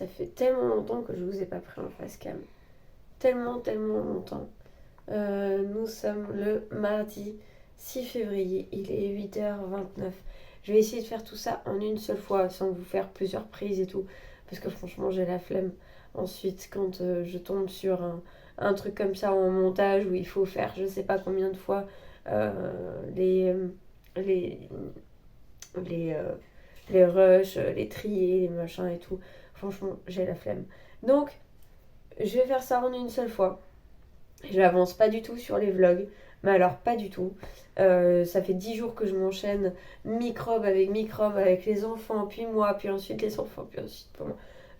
Ça fait tellement longtemps que je vous ai pas pris en face cam. Tellement, tellement longtemps. Nous sommes le mardi 6 février. Il est 8h29. Je vais essayer de faire tout ça en une seule fois sans vous faire plusieurs prises et tout. Parce que franchement, j'ai la flemme. Ensuite, quand je tombe sur un truc comme ça en montage où il faut faire je sais pas combien de fois les, les, les, euh, les rushs, les trier, les machins et tout. Franchement, j'ai la flemme. Donc, je vais faire ça en une seule fois. J'avance pas du tout sur les vlogs, mais alors pas du tout. Ça fait 10 jours que je m'enchaîne microbe avec les enfants, puis moi, puis ensuite les enfants, puis ensuite pour moi.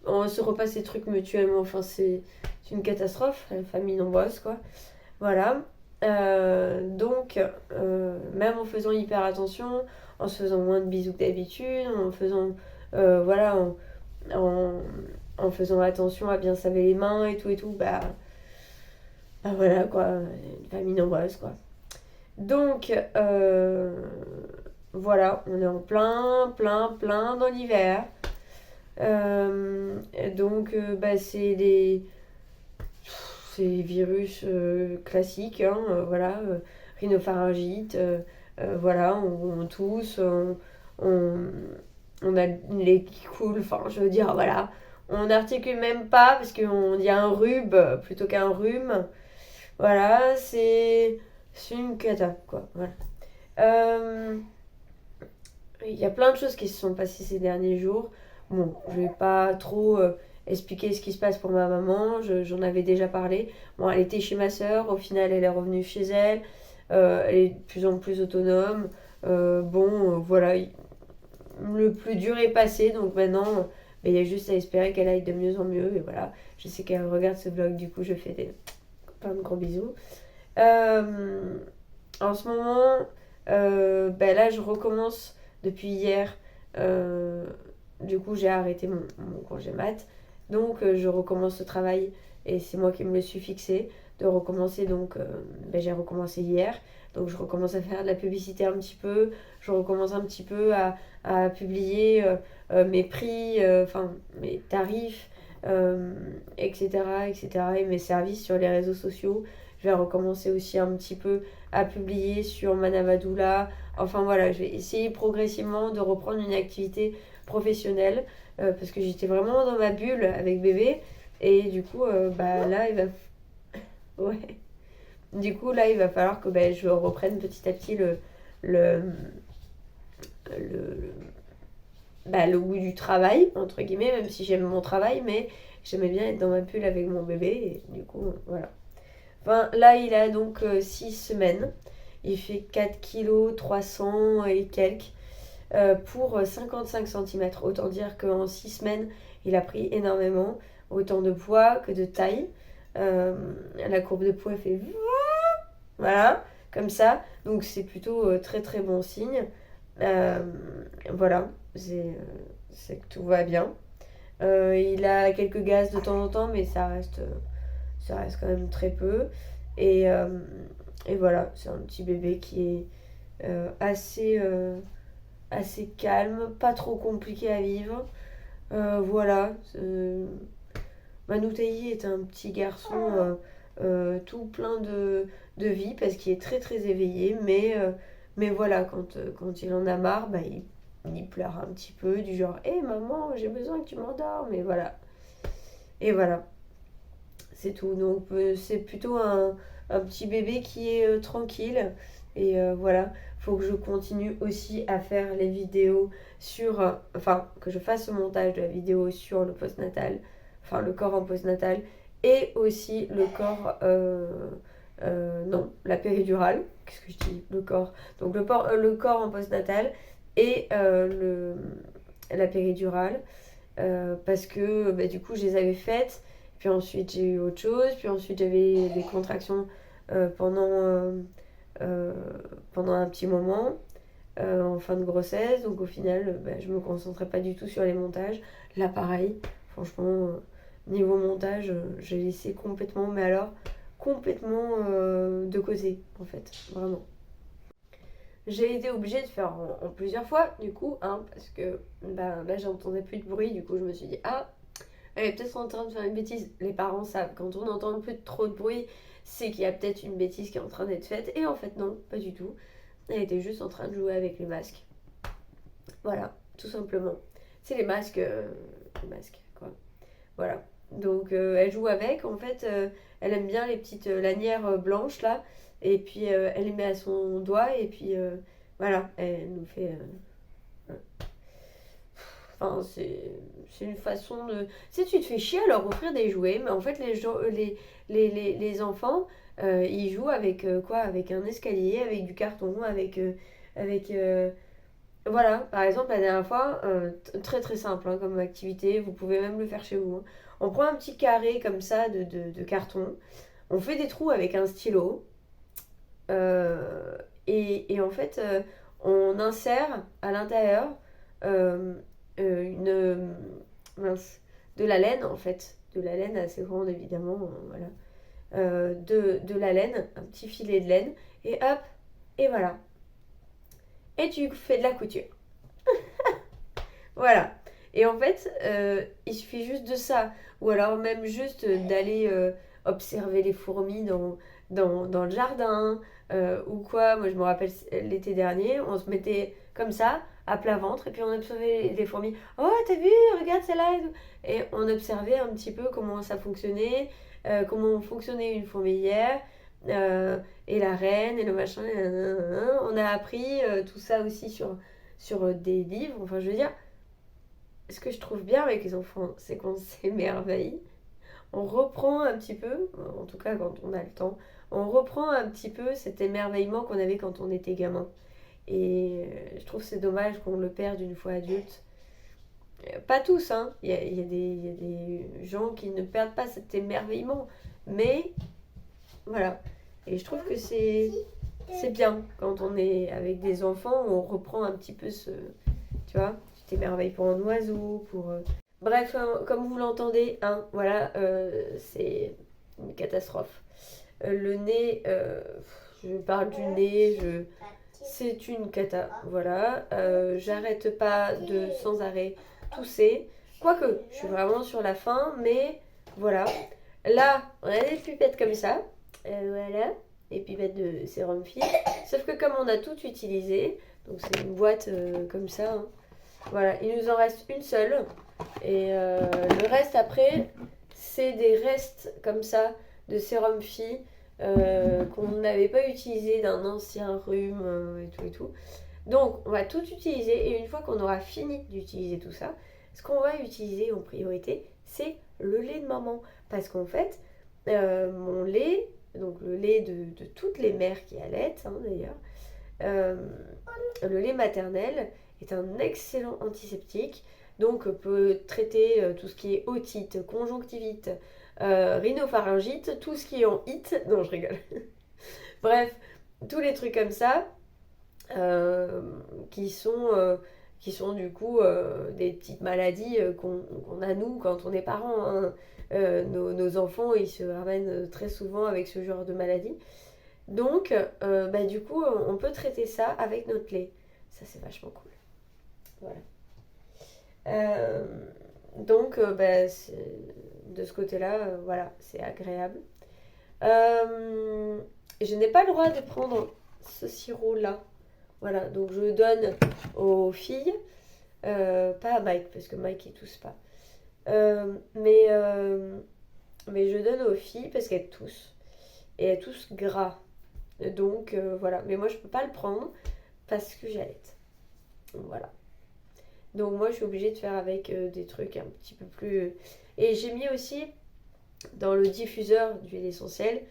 On se repasse ces trucs mutuellement, enfin c'est une catastrophe, la famille nombreuse quoi. Voilà. Même en faisant hyper attention, en se faisant moins de bisous que d'habitude, en faisant, voilà, en, en faisant attention à bien se laver les mains et tout, bah voilà quoi, une famille nombreuse quoi. Donc, voilà, on est en plein dans l'hiver. Bah, c'est les virus classiques, hein, voilà, rhinopharyngite, voilà, on tousse, on, on a le nez qui coule, enfin, je veux dire, voilà. On n'articule même pas parce qu'on dit un rhume plutôt qu'un rhume. Voilà, c'est une cata, quoi. Voilà. Euh, il y a plein de choses qui se sont passées ces derniers jours. Bon, je vais pas trop expliquer ce qui se passe pour ma maman, j'en avais déjà parlé. Bon, elle était chez ma soeur, au final elle est revenue chez elle, elle est de plus en plus autonome. Voilà, le plus dur est passé, donc maintenant il y a juste à espérer qu'elle aille de mieux en mieux. Et voilà, je sais qu'elle regarde ce vlog, du coup je fais plein de gros bisous. Euh, En ce moment, là, je recommence depuis hier. Euh, du coup, j'ai arrêté mon congé mat. Donc, je recommence le travail. Et c'est moi qui me le suis fixé de recommencer. Donc, j'ai recommencé hier. Donc, je recommence à faire de la publicité un petit peu. Je recommence un petit peu à publier mes prix, enfin, mes tarifs, etc., etc. Et mes services sur les réseaux sociaux. Je vais recommencer aussi un petit peu à publier sur Manavadoula. Enfin voilà, je vais essayer progressivement de reprendre une activité professionnelle parce que j'étais vraiment dans ma bulle avec bébé. Et du coup, là, il va. Ouais. Du coup, là, il va falloir que je reprenne petit à petit le, le, le goût du travail, entre guillemets, même si j'aime mon travail, mais j'aimais bien être dans ma bulle avec mon bébé. Et du coup, voilà. Enfin, là, il a donc 6 semaines. Il fait 4 kg 300 et quelques pour 55 cm. Autant dire qu'en 6 semaines, il a pris énormément, autant de poids que de taille. La courbe de poids fait voilà, comme ça. Donc c'est plutôt très très bon signe. Euh, voilà, c'est que tout va bien. Il a quelques gaz de temps en temps, mais ça reste quand même très peu. Et, euh, et voilà, c'est un petit bébé qui est assez calme, pas trop compliqué à vivre. Voilà. Manoutehi est un petit garçon tout plein de vie parce qu'il est très très éveillé, mais voilà, quand il en a marre, il pleure un petit peu, du genre hé maman, j'ai besoin que tu m'endormes, et voilà. Et voilà, c'est tout. Donc c'est plutôt un petit bébé qui est tranquille. Et voilà, faut que je continue aussi à faire les vidéos sur... enfin, que je fasse le montage de la vidéo sur le postnatal, enfin le corps en postnatal, et aussi le corps... non, la péridurale. Qu'est-ce que je dis? Le corps. Donc le corps en postnatal et la péridurale. Parce que du coup, je les avais faites. Puis ensuite, j'ai eu autre chose. Puis ensuite, j'avais des contractions euh, pendant, euh, euh, pendant un petit moment, en fin de grossesse. Donc au final, je me concentrais pas du tout sur les montages. Là, pareil, franchement, niveau montage, j'ai laissé complètement, mais alors complètement de côté, en fait, vraiment. J'ai été obligée de faire en plusieurs fois, du coup, hein, parce que là, j'entendais plus de bruit. Du coup, je me suis dit, ah, elle est peut-être en train de faire une bêtise. Les parents savent, quand on entend un peu trop de bruit, c'est qu'il y a peut-être une bêtise qui est en train d'être faite. Et en fait, non, pas du tout. Elle était juste en train de jouer avec les masques. Voilà, tout simplement. C'est les masques, quoi. Voilà. Donc, elle joue avec. En fait, elle aime bien les petites lanières blanches, là. Et puis, elle les met à son doigt. Et puis, voilà, elle nous fait. Enfin, c'est une façon de. Tu sais, tu te fais chier à leur offrir des jouets, mais en fait, les enfants, ils jouent avec quoi? Avec un escalier, avec du carton, avec voilà, par exemple, la dernière fois, très très simple hein, comme activité, vous pouvez même le faire chez vous, hein. On prend un petit carré comme ça de carton, on fait des trous avec un stylo, euh, et en fait, on insère à l'intérieur euh, une. Mince, de la laine en fait, de la laine assez grande évidemment, voilà. De la laine, un petit filet de laine, et hop, et voilà. Et tu fais de la couture. Voilà. Et en fait, il suffit juste de ça. Ou alors même juste d'aller observer les fourmis dans le jardin. Ou quoi. Moi, je me rappelle l'été dernier, on se mettait comme ça, à plat ventre, et puis on observait les fourmis. Oh, t'as vu? Regarde celle-là. Et on observait un petit peu comment ça fonctionnait, comment fonctionnait une fourmilière. euh, et la reine et le machin. On a appris tout ça aussi sur des livres. Enfin, je veux dire, ce que je trouve bien avec les enfants, c'est qu'on s'émerveille. On reprend un petit peu, en tout cas quand on a le temps, on reprend un petit peu cet émerveillement qu'on avait quand on était gamin. Et je trouve que c'est dommage qu'on le perde une fois adulte. Pas tous, hein. Il y a des gens qui ne perdent pas cet émerveillement. Mais voilà. Et je trouve que c'est bien quand on est avec des enfants, on reprend un petit peu ce. Tu vois, tu t'émerveilles pour un oiseau, pour. Bref, hein, comme vous l'entendez, hein, voilà, c'est une catastrophe. Le nez, je parle du nez, c'est une cata, voilà. J'arrête pas de sans arrêt tousser. Quoique, je suis vraiment sur la fin, mais voilà. Là, on a des pipettes comme ça, voilà, des pipettes de sérum fille. Sauf que comme on a tout utilisé, donc c'est une boîte comme ça, hein, voilà, il nous en reste une seule. Et le reste après, c'est des restes comme ça de sérum phi qu'on n'avait pas utilisé d'un ancien rhume et tout et tout. Donc on va tout utiliser et une fois qu'on aura fini d'utiliser tout ça, ce qu'on va utiliser en priorité, c'est le lait de maman. Parce qu'en fait, mon lait, donc le lait de toutes les mères qui allaitent hein, d'ailleurs, euh, le lait maternel est un excellent antiseptique, donc peut traiter tout ce qui est otite, conjonctivite, rhinopharyngite, tout ce qui est en it. Non, je rigole. Bref, tous les trucs comme ça euh, qui sont, euh, qui sont du coup des petites maladies qu'on a nous quand on est parents, hein. Nos enfants, ils se ramènent très souvent avec ce genre de maladie. Donc, bah, du coup, on peut traiter ça avec notre lait. Ça, c'est vachement cool. Voilà. Euh, donc, bah, de ce côté-là, voilà, c'est agréable. Euh, je n'ai pas le droit de prendre ce sirop-là. Voilà, donc je le donne aux filles, pas à Mike, parce que Mike, il tousse pas. Mais je donne aux filles parce qu'elles toussent. Et elles toussent gras. Donc, voilà. Mais moi, je peux pas le prendre parce que j'allaite. Voilà. Donc moi, je suis obligée de faire avec des trucs un petit peu plus. Et j'ai mis aussi dans le diffuseur d'huile essentielle,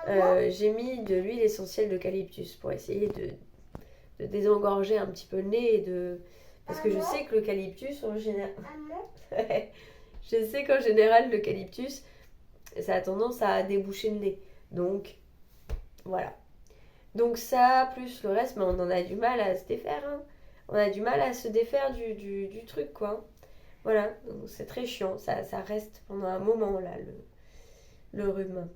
j'ai mis de l'huile essentielle d'eucalyptus pour essayer de désengorger un petit peu le nez et de. Parce que je sais que l'eucalyptus, en général. Je sais qu'en général, l'eucalyptus, ça a tendance à déboucher le nez. Donc, voilà. Donc ça, plus le reste, mais on en a du mal à se défaire, hein. On a du mal à se défaire du truc, quoi. Voilà, donc c'est très chiant. Ça reste pendant un moment, là, le rhume.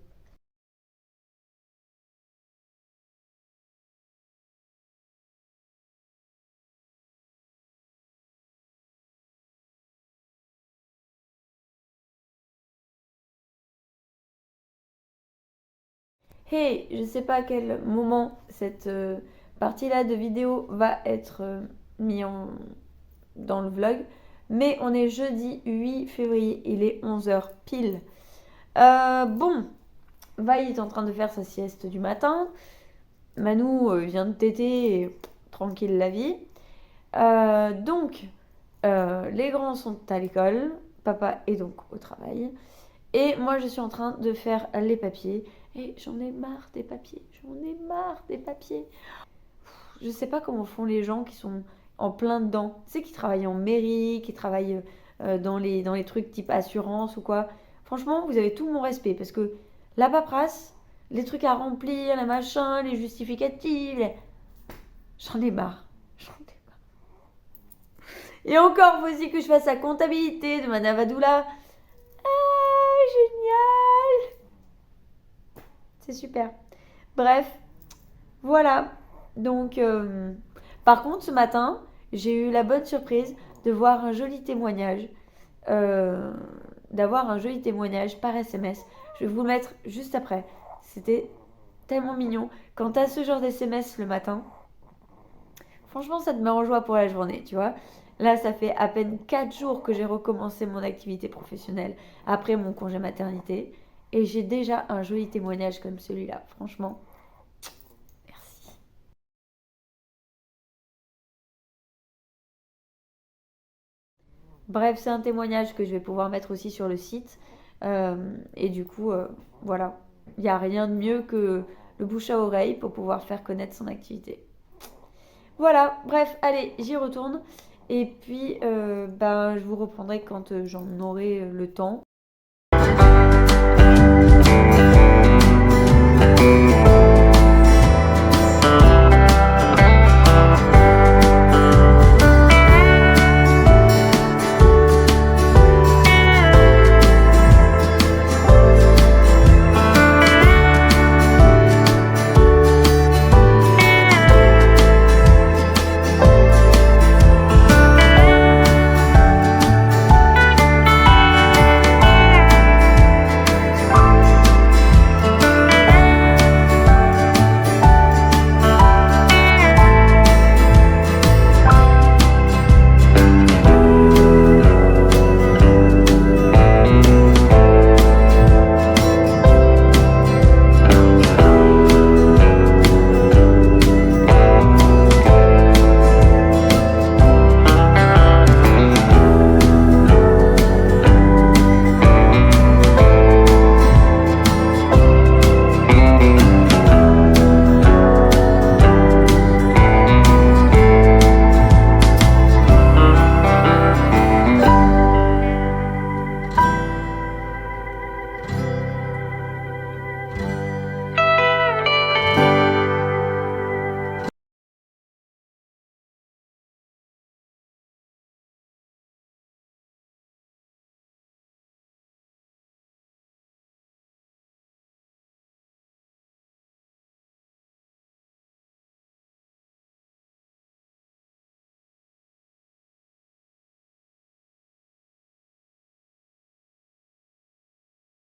Hey, je sais pas à quel moment cette partie-là de vidéo va être mise dans le vlog, mais on est jeudi 8 février, il est 11h pile. Bon, Vaï est en train de faire sa sieste du matin. Manou vient de téter, et, tranquille la vie. Les grands sont à l'école, papa est donc au travail. Et moi, je suis en train de faire les papiers. Et j'en ai marre des papiers. J'en ai marre des papiers. Je sais pas comment font les gens qui sont en plein dedans. Tu sais, qui travaillent en mairie, qui travaillent dans les trucs type assurance ou quoi. Franchement, vous avez tout mon respect. Parce que la paperasse, les trucs à remplir, les machins, les justificatifs, j'en ai marre. J'en ai marre. Et encore, faut aussi que je fasse la comptabilité de ma Navadoula. Ah, génial! C'est super. Bref, voilà. Donc, par contre, ce matin, j'ai eu la bonne surprise de voir un joli témoignage, euh, d'avoir un joli témoignage par SMS. Je vais vous le mettre juste après. C'était tellement mignon. Quand t'as ce genre d'SMS le matin, franchement, ça te met en joie pour la journée, tu vois. Là, ça fait à peine 4 jours que j'ai recommencé mon activité professionnelle après mon congé maternité. Et j'ai déjà un joli témoignage comme celui-là. Franchement, merci. Bref, c'est un témoignage que je vais pouvoir mettre aussi sur le site. Et du coup, voilà. Il n'y a rien de mieux que le bouche à oreille pour pouvoir faire connaître son activité. Voilà, bref, allez, j'y retourne. Et puis, ben, je vous reprendrai quand j'en aurai le temps.